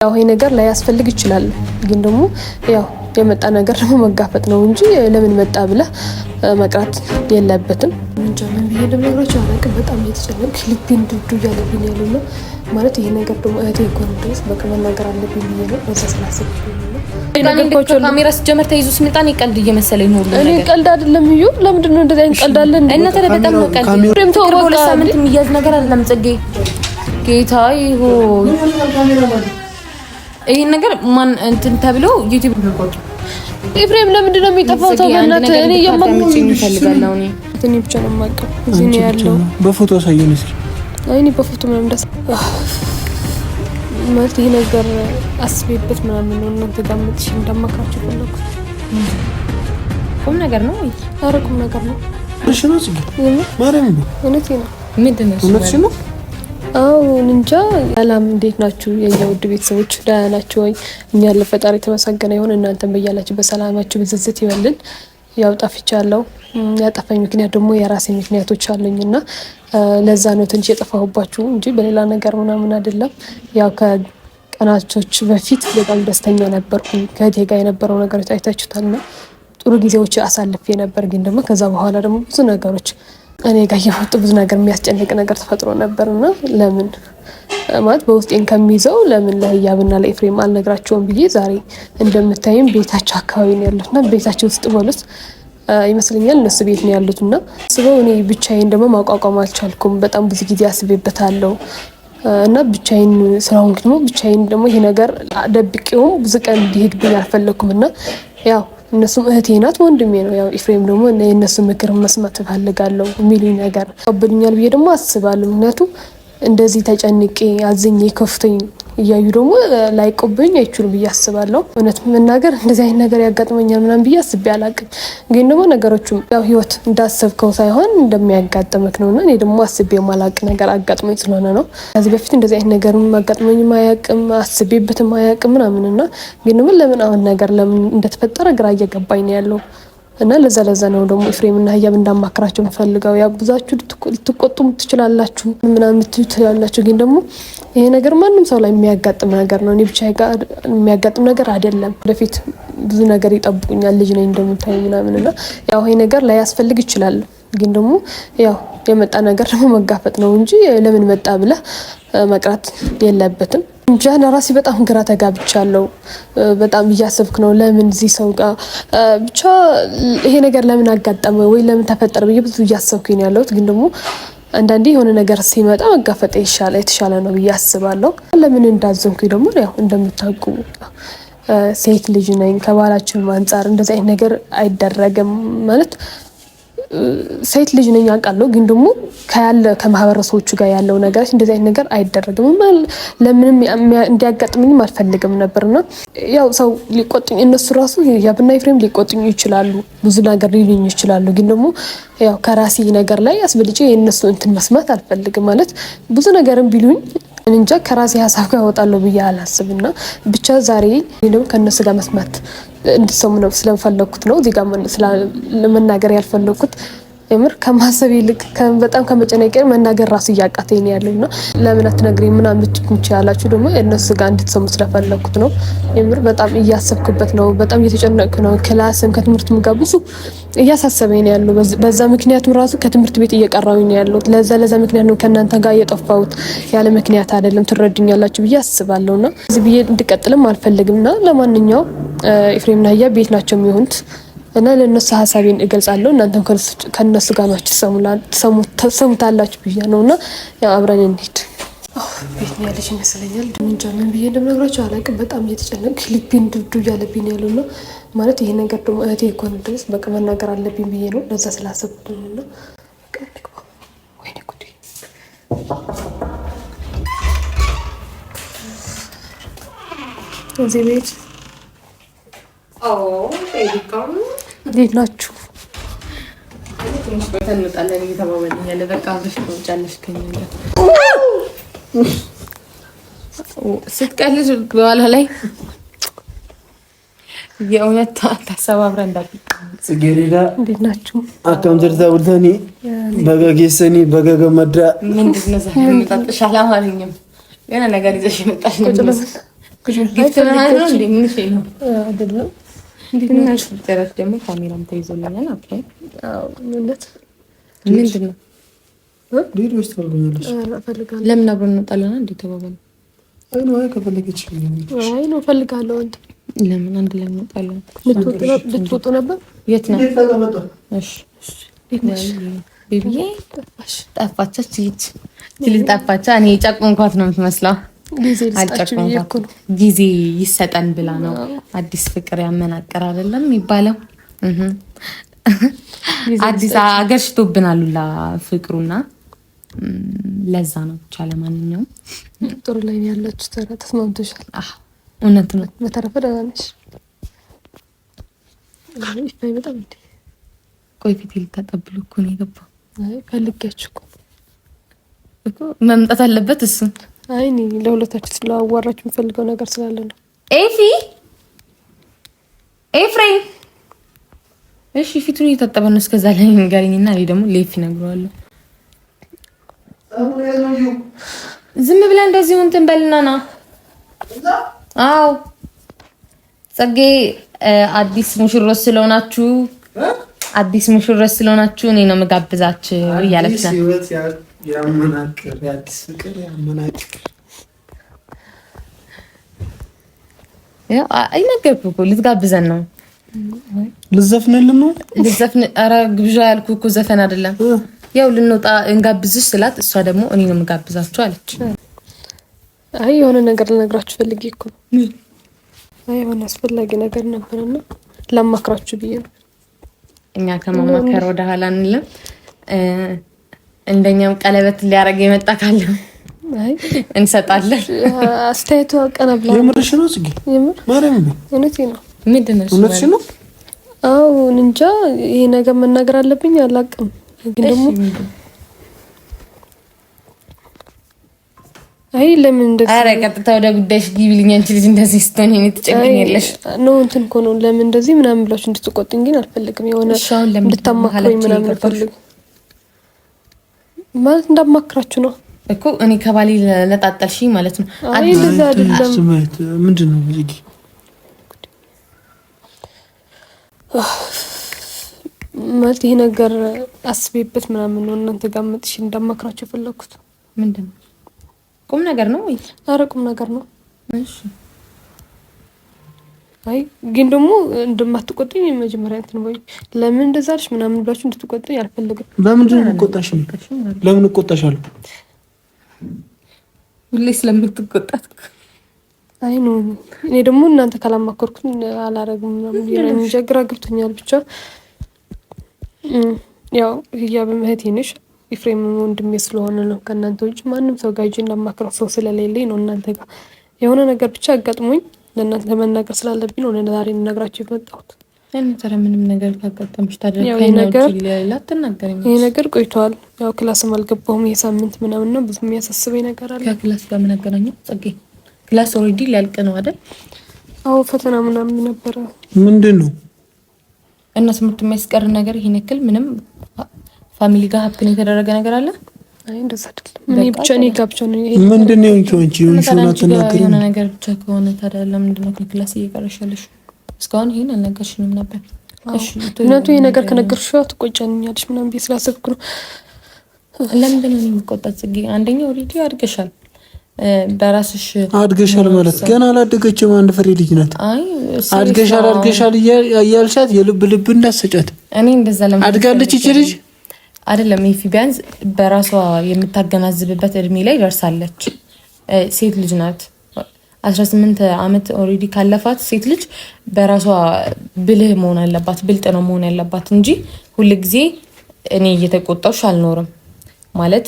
ያው ይሄ ነገር ላይ ያስፈልግ ይችላል ግን ደግሞ ያው የመጣ ነገር ደግሞ መጋፈጥ ነው እንጂ ለምን መጣ ብለ መቅራት የለበትም። እንጃ ምን ብዬ እንደምነግራችሁ አላውቅም። በጣም እየተጨነቅኩ ልቤን ድብዱ እያለብኝ ያለውና ማለት ይሄ ነገር ደግሞ እህቴ እንኳን ድረስ በቃ መናገር አለብኝ ብዬ ነው በዛ ስላሰብኩ ነው። ካሜራ ሲጀመር ተይዞ ስምጣኔ ቀልድ እየመሰለኝ ነው። እኔ ቀልድ አይደለም እዩ። ለምንድን ነው እንደዚህ አይነት ቀልድ አለ እንዴ? እና በጣም ነው ቀልድ ፍሬም ተወው በቃ ሳምንት የሚያዝ ነገር አይደለም። ጽጌ ጌታዬ ሆይ ይሄን ነገር ማን እንትን ተብሎ ዩቲዩብ ተቆጥ ኢብራሂም ለምንድን ነው የሚጠፋው? ተውናት እኔ የማምንኝ ይፈልጋለሁ እኔ ብቻ ነው የማውቀው እዚህ ነው ያለው። በፎቶ አሳየኝ እስኪ። አይኔ በፎቶ ምንም ደስ ማለት ይሄ ነገር አስቤበት ምናምን ነው እናንተ ጋር መጥቼ እንደማካችሁ ፈለኩት። ቁም ነገር ነው ወይ? ኧረ ቁም ነገር ነው። እሺ ነው ጽጌ ማርያም ነው እውነቴ ነው። ምንድን ነው እውነትሽ ነው? አዎ እንጃ። ሰላም እንዴት ናችሁ የኛ ውድ ቤተሰቦች? ደህና ናችሁ ወይ? እኛ ለፈጣሪ የተመሰገነ ይሁን። እናንተም በያላችሁ በሰላማችሁ ብዝዝት ይበልን። ያው ጠፍቻለሁ። ያጠፋኝ ምክንያት ደግሞ የራሴ ምክንያቶች አሉኝና ለዛ ነው ትንሽ የጠፋሁባችሁ እንጂ በሌላ ነገር ምናምን አይደለም። ያው ከቀናቶች በፊት በጣም ደስተኛ ነበርኩ። ከእቴ ጋር የነበረው ነገሮች አይታችሁታልና ጥሩ ጊዜዎች አሳልፌ ነበር። ግን ደግሞ ከዛ በኋላ ደግሞ ብዙ ነገሮች እኔ ጋር የመጡ ብዙ ነገር የሚያስጨንቅ ነገር ተፈጥሮ ነበርና ለምን ማለት በውስጤን ከሚይዘው ለምን ለህያብና ለኤፍሬም አልነግራቸውም ብዬ ዛሬ እንደምታዩም ቤታቸው አካባቢ ነው ያሉትና ቤታቸው ውስጥ በሉት ይመስለኛል እነሱ ቤት ነው ያሉትና ስበው እኔ ብቻዬን ደግሞ ማቋቋም አልቻልኩም። በጣም ብዙ ጊዜ አስቤበታለሁ እና ብቻዬን ስራውን ደግሞ ብቻዬን ደግሞ ይሄ ነገር ደብቄውም ብዙ ቀን እንዲሄድብኝ አልፈለኩምና ያው እነሱም እህቴ ናት ወንድሜ ነው። ያው ኤፍሬም ደግሞ የእነሱ ምክር መስማት እፈልጋለሁ የሚሉኝ ነገር ቀበሉኛል ብዬ ደግሞ አስባለሁ። ምክንያቱም እንደዚህ ተጨንቄ አዝኜ ከፍቶኝ እያዩ ደግሞ ላይቆብኝ አይችሉም ብዬ አስባለሁ። እውነት መናገር እንደዚህ አይነት ነገር ያጋጥመኛል ምናምን ብዬ አስቤ አላቅም። ግን ደግሞ ነገሮቹም ያው ህይወት እንዳሰብከው ሳይሆን እንደሚያጋጥምክ ነውና እኔ ደግሞ አስቤ የማላቅ ነገር አጋጥመኝ ስለሆነ ነው። ከዚህ በፊት እንደዚህ አይነት ነገርም አጋጥመኝም አያቅም አስቤበትም አያቅም ምናምንና ግን ደግሞ ለምን አሁን ነገር ለምን እንደተፈጠረ ግራ እየገባኝ ነው ያለው እና ለዛ ነው ደግሞ ኤፍሬምና ህያብ እንዳማክራቸው ፈልገው ያው ብዙአችሁ ልትቆጡም ትችላላችሁ ምናምን ትችላላችሁ። ግን ደግሞ ይሄ ነገር ማንም ሰው ላይ የሚያጋጥም ነገር ነው። እኔ ብቻ ጋር የሚያጋጥም ነገር አይደለም። ወደፊት ብዙ ነገር ይጠብቁኛል። ልጅ ነኝ እንደምታይ ምናምንና ያው ይሄ ነገር ላይ ያስፈልግ ይችላል። ግን ደግሞ ያው የመጣ ነገር ደግሞ መጋፈጥ ነው እንጂ ለምን መጣ ብለ መቅራት የለበትም። እንጃ ለራሴ በጣም ግራ ተጋብቻለሁ። በጣም እያሰብኩ ነው ለምን እዚህ ሰው ጋር ብቻ ይሄ ነገር ለምን አጋጠመ ወይ ለምን ተፈጠረ ብዬ ብዙ እያሰብኩኝ ነው ያለሁት። ግን ደግሞ አንዳንዴ የሆነ ነገር ሲመጣ መጋፈጥ የተሻለ ነው ብዬ አስባለሁ። ለምን እንዳዘንኩኝ ደግሞ ያው እንደምታውቁ ሴት ልጅ ነኝ። ከባላችን አንፃር እንደዚህ አይነት ነገር አይደረግም ማለት ሴት ልጅ ነኝ አውቃለሁ። ግን ደግሞ ከማህበረሰቦቹ ጋር ያለው ነገር እንደዚህ አይነት ነገር አይደረግም። ለምንም እንዲያጋጥምኝም አልፈልግም ነበርና ያው ሰው ሊቆጥኝ እነሱ ራሱ ያብና ኤፍሬም ሊቆጥኝ ይችላሉ፣ ብዙ ነገር ሊሉኝ ይችላሉ። ግን ደግሞ ያው ከራሴ ነገር ላይ አስበልጬ የእነሱ እንትን መስማት አልፈልግም። ማለት ብዙ ነገርም ቢሉኝ እንጃ ከራሴ ሀሳብ ጋር እወጣለሁ ብዬ አላስብና ብቻ ዛሬ ደግሞ ከነሱ ጋር መስማት እንድሰሙ ነው ስለፈለኩት ነው እዚህ ጋር ለመናገር ያልፈለኩት። የምር ከማሰብ ይልቅ በጣም ከመጨነቅ መናገር ራሱ እያቃተኝ ነው ያለውና ለምን አትነግሪኝ ምናምን ትችላላችሁ። ደግሞ እነሱ ጋር እንድትሰሙ ስለፈለኩት ነው። የምር በጣም እያሰብኩበት ነው። በጣም እየተጨነቅኩ ነው። ክላስም ከትምህርትም ጋር ብዙ እያሳሰበኝ ነው ያለው። በዛ ምክንያቱም ራሱ ከትምህርት ቤት እየቀራሁኝ ነው ያለው። ለዛ ምክንያት ነው ከእናንተ ጋር እየጠፋሁት። ያለ ምክንያት አይደለም። ትረዱኛላችሁ ብዬ አስባለሁና እዚህ ብዬ እንድቀጥልም አልፈልግምና ለማንኛውም ኤፍሬምና ህያብ ቤት ናቸው የሚሆኑት እና ለነሱ ሀሳቤን እገልጻለሁ። እናንተም ከነሱ ጋር ናችሁ ተሰሙታላችሁ ብዬ ነውና ያው አብረን እንሂድ። ቤት ነው ያለች ይመስለኛል። እንጃ ምን ብዬ እንደምነግራችሁ አላውቅም። በጣም እየተጨነቅኩ ልቤን ድብዱ እያለብኝ ያለውና ማለት ይሄ ነገር ደግሞ እህቴ እንኳን ድረስ በቃ መናገር አለብኝ ብዬ ነው ለዛ ስላሰብኩ ነውና ወይኔ ጉዴ እዚህ ቤት እንዴት ናችሁ? ስትቀልድ በኋላ ላይ የእውነት ተሰባብረን እንዳትቀር። ጽጌረዳ እንዴት ናችሁ? አካም ጀርታ ወልተኒ በገጌሰኒ በገገመዳ ምንድነው ዛሬ መጣጥሽ አላማረኝም። ገና ነገር ይዘሽ መጣሽ ነው። አይደለም ደግሞ ካሜራም ተይዞልኛል። ምንድን ነው ለምን አብረን እንወጣለን? እንዴ ተባባሉ። አይ ነው እፈልጋለሁ። አንተ ለምን አንድ ላይ እንወጣለን? ልትወጡ ነበር? የት ነው? እሺ ቤቢዬ ጠፋች። ልጅ ጠፋች። እኔ ጨቆንኳት ነው የምትመስለው። ጊዜ ይሰጠን ብላ ነው። አዲስ ፍቅር ያመናቀር አይደለም የሚባለው። አዲስ አገር ሽቶብናል ሁላ ፍቅሩና ለዛ ነው ብቻ። ለማንኛውም ጥሩ ላይ ያላችሁ ተስማምቶሻል? እውነት ነው። በተረፈ ደህና ነሽ? አይ በጣም እንዴ ቆይ ፊት ልታጠብሉ እኮ ነው የገባው። አይ ፈልጋችሁ እኮ መምጣት አለበት እሱ። አይ እኔ ለሁለታችሁ ስለአዋራችሁ የምፈልገው ነገር ስላለ ነው። ኤፍሬም እሺ ፊቱን እየታጠበ ነው። እስከዛ ላይ ንገረኝና እኔ ደግሞ ለኤፊ እነግረዋለሁ። ዝም ብለህ እንደዚህ እንትን በልና ና። አዎ ጸጌ አዲስ ሙሽሮች ስለሆናችሁ እኔ ነው የምጋብዛችሁ እያለች ነው። የአዲስ ፍቅር ያመናቅር አይነገርኩህ እኮ ልትጋብዘን ነው። ልዘፍንልን ነው? ኧረ ግብዣ ያልኩህ እኮ ዘፈን አይደለም። ያው ልንወጣ እንጋብዝሽ ስላት እሷ ደግሞ እኔ ነው የምጋብዛችሁ አለች። አይ የሆነ ነገር ልነግራችሁ ፈልጌ እኮ ነው። አይ የሆነ አስፈላጊ ነገር ነበርና ላማክራችሁ ብዬ ነው። እኛ ከማማከር ወደ ኋላ አንልም። እንደኛም ቀለበት ሊያረግ የመጣ ካለ አይ እንሰጣለን። አስተያየቱ አቀናብላ የምርሽ ነው ጽጌ? የምር ማርያም ነው። እውነቴ ነው። ምንድነው? እውነትሽ ነው? አዎ እንጃ ይሄ ነገር መናገር አለብኝ አላውቅም። ግን ደግሞ አይ ለምን እንደዚህ አረ ቀጥታ ወደ ጉዳይሽ ግቢልኝ። አንቺ ልጅ እንደዚህ ስትሆን እኔ ትጨንቀኛለሽ ነው እንትን እኮ ነው። ለምን እንደዚህ ምናምን ብላችሁ እንድትቆጥኝ ግን አልፈልግም። የሆነ እንድታማክሩኝ ምናምን ፈልግ ማለት እንዳማክራችሁ ነው እኮ። እኔ ከባሌ ለጣጣልሽኝ ማለት ነው። አይ እንደዛ አይደለም። ምንድነው ልጅ ማለት ይሄ ነገር አስቤበት ምናምን ነው እናንተ ጋር መጥቼ እንዳማክራችሁ የፈለኩት። ምንድነው? ቁም ነገር ነው ወይ? ኧረ ቁም ነገር ነው። እሺ አይ ግን ደግሞ እንደማትቆጥኝ መጀመሪያ እንትን ወይ ለምን እንደዛ አልሽ ምናምን ብላችሁ እንድትቆጥኝ አልፈልግም። በምንድን ነው የምትቆጣሽ? ለምን እቆጣሻለሁ? ሁሌ ስለምትቆጣት። አይ ነው እኔ ደግሞ እናንተ ካላማከርኩት አላረግም ምናምን ይላል እንጂ ግራ ገብቶኛል። ብቻ ያው በመህቴ ነሽ ኤፍሬም ወንድሜ ስለሆነ ነው። ከእናንተ ውጭ ማንም ሰው ጋር እንዳማክረው ሰው ስለሌለኝ ነው። እናንተ ጋር የሆነ ነገር ብቻ አጋጥሞኝ ለእናንተ መናገር ስላለብኝ ነው ዛሬ ልነግራችሁ የመጣሁት። እንተረ ምንም ነገር ካጋጠምሽ ታደርጊያለሽ። ይሄ ነገር ቆይቷል። ያው ክላስም አልገባሁም የሳምንት ምናምን ነው። ብዙ የሚያሳስበኝ ነገር አለ። ከክላስ ጋር ምን አገናኘው? ጽጌ ክላስ ኦሬዲ ሊያልቅ ነው አይደል? አዎ ፈተና ምናምን ነበረ። ምንድን ነው እና ትምህርት የሚያስቀር ነገር ይሄን ያክል ምንም ፋሚሊ ጋር ሀብትን የተደረገ ነገር አለ? አይ እንደዛ አይደለም። እኔ ብቻ ነው ይሄ ምንድን ነው የሆነ ነገር ብቻ ከሆነ ታዲያ ለምንድን ነው ከክላስ እየቀረሻለሽ? እስካሁን ይሄን አልነገርሽኝም ነበር። እሺ እናቱ ይሄ ነገር ከነገርሽው ትቆጫኛለሽ ምናምን ብዬ ስላሰብኩ ነው። ለምንድን ነው የምትቆጣት ጽጌ? አንደኛ ኦሬዲ አድገሻል። በራስሽ አድገሻል ማለት ገና አላደገችም። አንድ ፍሬ ልጅ ናት። አይ አድገሻል እያልሻት የልብ እንዳሰጫት። እኔ እንደዛ አድጋለች ይቺ ልጅ አይደለም ይፊ ቢያንስ በራሷ የምታገናዝብበት እድሜ ላይ ደርሳለች። ሴት ልጅ ናት። 18 ዓመት ኦሬዲ ካለፋት ሴት ልጅ በራሷ ብልህ መሆን አለባት፣ ብልጥ ነው መሆን ያለባት እንጂ ሁልጊዜ እኔ እየተቆጣሁሽ አልኖርም ማለት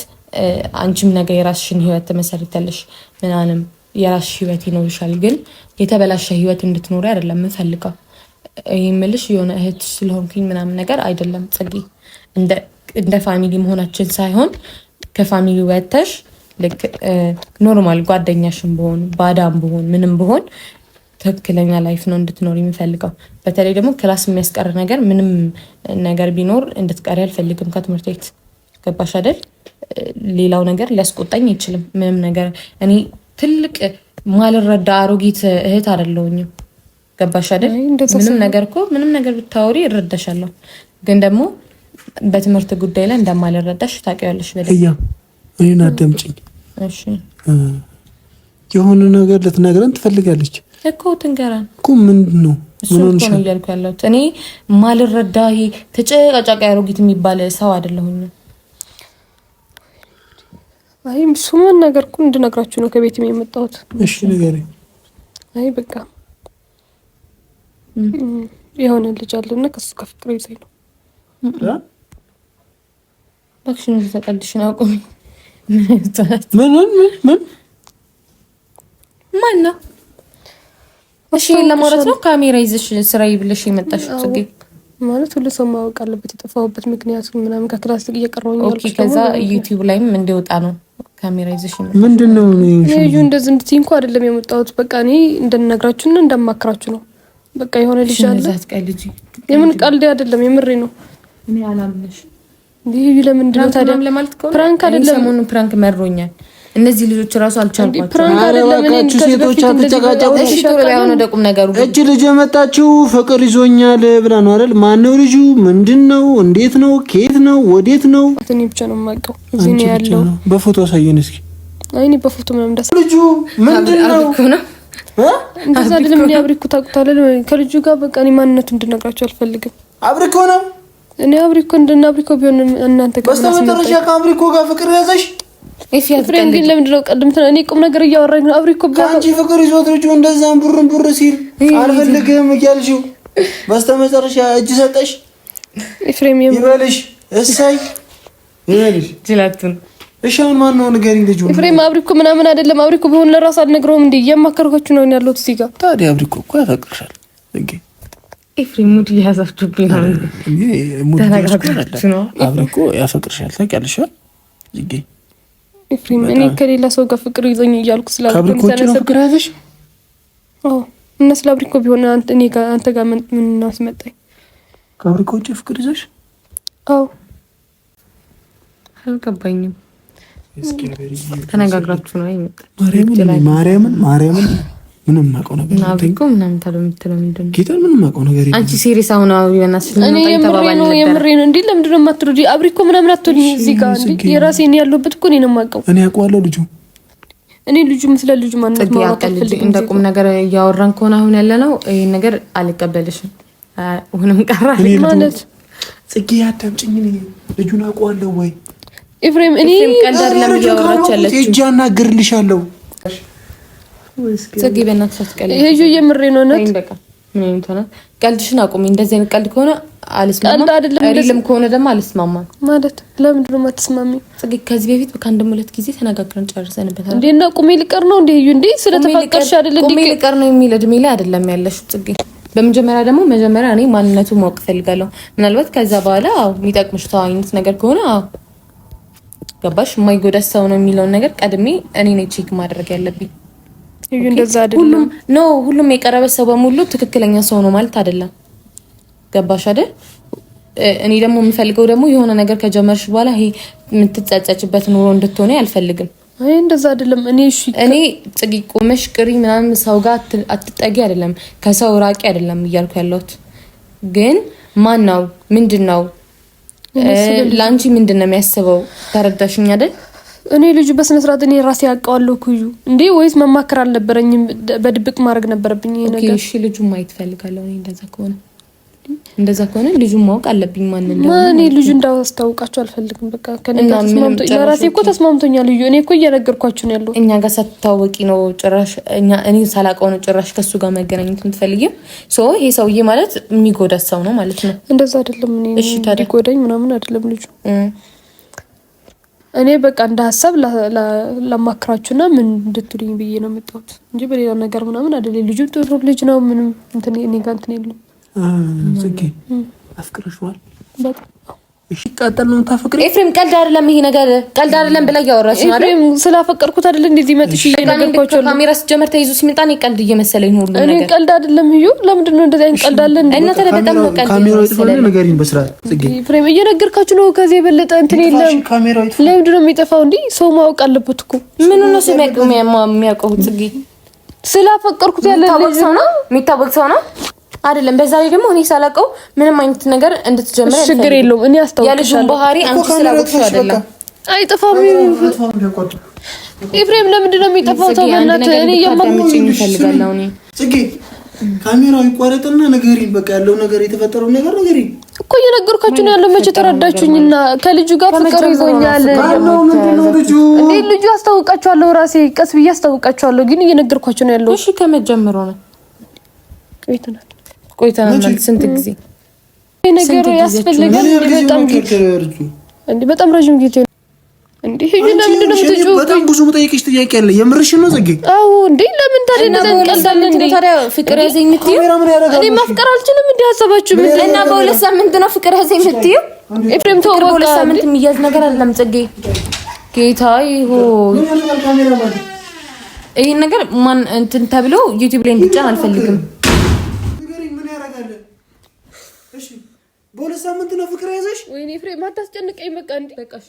አንቺም ነገ የራስሽን ህይወት ተመሰርተልሽ ምናንም የራስሽ ህይወት ይኖርሻል። ግን የተበላሸ ህይወት እንድትኖሪ አይደለም የምፈልገው። ይሄምልሽ የሆነ እህት ስለሆንኩኝ ምናምን ነገር አይደለም ጽጌ። እንደ ፋሚሊ መሆናችን ሳይሆን ከፋሚሊ ወጥተሽ ልክ ኖርማል ጓደኛሽን ብሆን ባዳም ብሆን ምንም ብሆን ትክክለኛ ላይፍ ነው እንድትኖር የሚፈልገው። በተለይ ደግሞ ክላስ የሚያስቀር ነገር ምንም ነገር ቢኖር እንድትቀሪ አልፈልግም ከትምህርት ቤት። ገባሽ አይደል? ሌላው ነገር ሊያስቆጣኝ አይችልም ምንም ነገር። እኔ ትልቅ ማልረዳ አሮጊት እህት አይደለሁኝም። ገባሽ አይደል? ምንም ነገር ብታወሪ እረዳሻለሁ፣ ግን ደግሞ በትምህርት ጉዳይ ላይ እንደማልረዳሽ ታውቂያለሽ በደንብ። እኔን አዳምጪኝ እሺ። የሆነ ነገር ልትነግረን ትፈልጋለች እኮ ትንገራን እኮ። ምንድን ነው ነው እያልኩ ያለሁት? እኔ ማልረዳ ይሄ ተጨቃጫቂ አሮጊት የሚባል ሰው አይደለሁኝም። አይ ምን ነገር እኮ እንድነግራችሁ ነው ከቤት የመጣሁት። እሺ ንገረኝ። አይ በቃ የሆነ ልጅ አለና ከሱ ከፍቅር ይዘኝ ነው። ባክሽን ተቀድሽን አቁሚ። ምን ማን ነው? እሺ ለማውራት ነው ካሜራ ይዘሽ ስራ ይብለሽ የመጣሽ ጽጌ? ማለት ሁሉ ሰው ማወቅ አለበት የጠፋሁበት ምክንያት ምናምን ከክላስ እየቀረውኝ ያልኩት። ኦኬ ከዛ ዩቲዩብ ላይም እንዲወጣ ነው ካሜራ ይዘሽ የመጣሽ? ምንድነው ይሄ እንደዚህ እንድትይ እንኳን አይደለም የመጣሁት። በቃ እኔ እንደነግራችሁና እንደማክራችሁ ነው። በቃ የሆነ ልጅ አለ። የምን ቀልድ አይደለም የምሬ ነው። እኔ አላምንሽ። ይሄ ለምንድን ነው ታዲያ? ፕራንክ አይደለም። ሰሞኑን ፕራንክ መሮኛል። እነዚህ ልጆች ራሱ አልቻልኳቸው። ፕራንክ አይደለም። እኔ ሴቶች አትጨቃጨቁ። እሺ ቶሎ ያው ነው ደቁም ነገሩ። እቺ ልጅ የመጣችው ፍቅር ይዞኛል ብላ ነው አይደል? ማን ነው ልጁ? ምንድነው? እንዴት ነው? ከየት ነው? ወዴት ነው? እኔ ብቻ ነው የማውቀው። እዚህ ነው ያለው። በፎቶ አሳየን እስኪ። አይ እኔ በፎቶ ምንም ደስ ልጁ ምንድነው? እንደዛ አይደለም። እኔ አብሪኩ ታውቁታለህ። ከልጁ ጋር በቃ እኔ ማንነቱን እንድነግራችሁ አልፈልግም። አብሪኩ ነው። እኔ አብሪኩ አብሪኩ ቢሆን እናንተ ጋር በስተመጨረሻ ከአብሪኩ ጋር ፍቅር ያዘሽ? ኤፍሬም ግን ለምንድን ነው ቀድምት እኔ ቁም ነገር እያወራኝ ነው። አብሪኩ ቢሆን አንቺ ፍቅር ይዞት ልጁ እንደዛም ቡር ሲል አልፈልግም እያልሽው በስተመጨረሻ እጅ ሰጠሽ። ኤፍሬም ይበልሽ፣ እሰይ ይበልሽ። ጅላቱን እሺ አሁን ማን ነው ንገሪኝ። ልጁ ኤፍሬም አብሪኩ ምናምን አይደለም። አብሪኩ ቢሆን ለራስ አልነግረውም እንዴ? እያማከርኳችሁ ነው ያለሁት እዚህ ጋር። ታዲያ አብሪኩ እኮ ያፈቅርሻል እንዴ? ኤፍሬም ሙድ ያዛችሁብኝ ነው እንዴ? ተናግራችሁ ነው። አብሪኩ ያፈቅርሻል ታውቂያለሽ እንዴ? ኤፍሬም እኔ ከሌላ ሰው ጋር ፍቅር ይዘኝ እያልኩ ስላልኩ ነው ፍቅር ያዘሽ? አዎ እና ስለ አብሪኩ ቢሆን አንተ ጋር ምን እናስመጣኝ? ከአብሪኩ ውጪ ፍቅር ይዘሽ? አዎ አልገባኝም። ተነጋግራችሁ ነው አይመጣ? ማርያምን ምንም ማውቀው ነገር ነው። አብሪኩ ምናምን ታለምትለው ምንድን ነው? ጌታን ምንም ማውቀው ነገር የለም። አንቺ ሲሪየስ አሁን ይወናስ እኔ የምሬ ነው እንዴ? ለምንድን ነው የማትረጂ? አብሪኩ ምናምን አትሆኝ እዚህ ጋር እንዴ? የራሴን ያለሁበት እኮ እኔ ነው የማውቀው። እኔ አውቀዋለሁ ልጁ። እኔ ልጁ ስለ ልጁ ማንነት ማውራት አልፈልግም። እንደቁም ነገር እያወራን ከሆነ አሁን ያለ ነው ይሄን ነገር አልቀበልሽም። አሁንም ቀራል ማለት ጽጌ አዳምጪኝ። ልጁን አውቀዋለሁ ወይ ኤፍሬም? እኔ ቀልድ ለምን ያወራች ያለች እጃ እናግርልሻለሁ። ጽጌ በእናትሽ አትቀልጂ። ይሄ የምሬ ነው ነት በቃ ምን እንተና ቀልድሽን አቁሚ። እንደዚህ አይነት ቀልድ ከሆነ አልስማማም። አይደለም ከሆነ ደግሞ አልስማማም። ማለት ለምንድን ነው የማትስማሚ? ጽጌ ከዚህ በፊት ከአንድም ሁለት ጊዜ ተነጋግረን ጨርሰንበታል። እንዴ እና ቁሜ ልቀር ነው እንዴ? እንዴ ስለተፈቀርሽ አይደል እንዴ? ቁሜ ልቀር ነው የሚል እድሜ ላይ አይደለም ያለሽው ጽጌ። በመጀመሪያ እኔ ማንነቱን ማወቅ ፈልጋለሁ። ምናልባት ከዛ በኋላ የሚጠቅምሽ ተዋኝነት ነገር ከሆነ ገባሽ? የማይጎዳ ሰው ነው የሚለውን ነገር ቀድሜ እኔ ነኝ ቼክ ማድረግ ያለብኝ። ይሄ እንደዛ አይደለም። ሁሉም የቀረበ ሰው በሙሉ ትክክለኛ ሰው ነው ማለት አይደለም። ገባሽ አይደል? እኔ ደግሞ የምፈልገው ደግሞ የሆነ ነገር ከጀመርሽ በኋላ ይሄ የምትጸጸችበት ኑሮ እንድትሆነ አልፈልግም። አይ እንደዛ አይደለም። እኔ ጽጌ ቆመሽ ቅሪ ምናምን ሰው ጋር አትጠጊ አይደለም፣ ከሰው ራቂ አይደለም እያልኩ ያለሁት። ግን ማን ነው ምንድነው ላንቺ ምንድነው የሚያስበው? ተረዳሽኝ አይደል? እኔ ልጁ በስነ ስርዓት እኔ ራሴ ያውቀዋለሁ ኩዩ እንዴ? ወይስ መማከር አልነበረኝም? በድብቅ ማድረግ ነበረብኝ ይሄ ነገር? እሺ ልጁ ማየት ፈልጋለሁ። እንደዛ ከሆነ ልጁ ማወቅ አለብኝ። ማን እኔ ልጁ እንዳስታውቃችሁ አልፈልግም። በቃ ለራሴ እኮ ተስማምቶኛል። ልጁ እኔ እኮ እየነገርኳችሁ ነው ያለው። እኛ ጋር ሳትታወቂ ነው ጭራሽ እኔ ሳላውቀው ነው ጭራሽ ከሱ ጋር መገናኘት የምትፈልጊው? ይሄ ሰውዬ ማለት የሚጎዳ ሰው ነው ማለት ነው። እንደዛ አይደለም። እኔ ሊጎዳኝ ምናምን አይደለም ልጁ። እኔ በቃ እንደ ሀሳብ ለማክራችሁና ምን እንድትሉኝ ብዬ ነው የመጣሁት እንጂ በሌላ ነገር ምናምን አይደለም። ልጁ ጥሩ ልጅ ነው። ምንም እኔ ጋር እንትን የለም። ጽጌ አፍቅረሽዋል? በጣም እሺ። ቀጥል ነው ታፈቅሪ? ኤፍሬም ቀልድ አይደለም ይሄ ነገር፣ ቀልድ አይደለም ብላ እያወራሽ ነው አይደል? ኤፍሬም ስላፈቀርኩት አይደል እንደዚህ መጥሽ እየነገርኳችሁ ነው። ካሜራ ሲጀመር ተይዞ ሲመጣ እኔ ቀልድ እየመሰለኝ ሁሉ ነገር። እኔ ቀልድ አይደለም ይዩ። ለምንድን ነው እንደዚህ አይነት ቀልድ አለ እንዴ? እና በጣም ነው ቀልድ። ካሜራው ይጥፋል ነገርኝ በስርዓት ጽጌ። ኤፍሬም እየነገርካችሁ ነው። ከዚህ የበለጠ እንትን የለም። ካሜራው ይጥፋል። ለምንድን ነው የሚጠፋው እንዴ? ሰው ማወቅ አለበት እኮ። ምን ነው ሰው የሚያውቀው ጽጌ? ስላፈቀርኩት ያለ ልጅ ነው የሚታወቅ ሰው ነው አይደለም። በዛ ላይ ደግሞ እኔ ሳላውቀው ምንም አይነት ነገር እንድትጀምር ችግር የለውም። እኔ አስተዋውቅሻለሁ። ያልሽን ባህሪ አንቺ ስላወቅሽው አይደለም። አይጠፋም። ኤፍሬም ለምንድን ነው የሚጠፋው? ተበናት እኔ የማምጪኝ ፈልጋለሁ። እኔ ጽጌ ካሜራው ይቋረጥና ነገሪን በቃ ያለው ነገር የተፈጠረው ነገር ነገሪን እኮ እየነገርኳችሁ ነው ያለው። መቼ ተረዳችሁኝና? ከልጁ ጋር ፍቅር ይዞኛል። እኔ ልጁ አስተዋውቃችኋለሁ፣ ራሴ ቀስ ብዬ አስተዋውቃችኋለሁ፣ ግን እየነገርኳችሁ ነው ያለው። እሺ ከመጀመሩ ነው ቆይተናል። ስንት ጊዜ ይሄ ነገር ያስፈልጋል? በጣም ረጅም ጊዜ እንዴ ሄጂ ለምንድን ነው የምትጮው? በጣም ብዙ መጠየቅሽ ጥያቄ አለ። የምርሽን ነው ጽጌ? አዎ እንዴ ለምን ታዲያ እንደቀልዳለን እንዴ? ታዲያ ፍቅር ያዘኝ የምትይው እኔ ማፍቀር አልችልም እንዴ? ሀሳባችሁ ምን እና በሁለት ሳምንት ነው ፍቅር ያዘኝ የምትይው? ኤፍሬም ተው በቃ በሁለት ሳምንት የሚያዝ ነገር አይደለም ጽጌ። ጌታዬ ሆይ ይሄን ነገር ማን እንትን ተብሎ ዩቲዩብ ላይ እንዲጫን አልፈልግም። ምን ያረጋል? እሺ በሁለት ሳምንት ነው ፍቅር ያዘሽ? ወይኔ ኤፍሬም አታስጨንቀኝ በቃ እንዴ። በቃ እሺ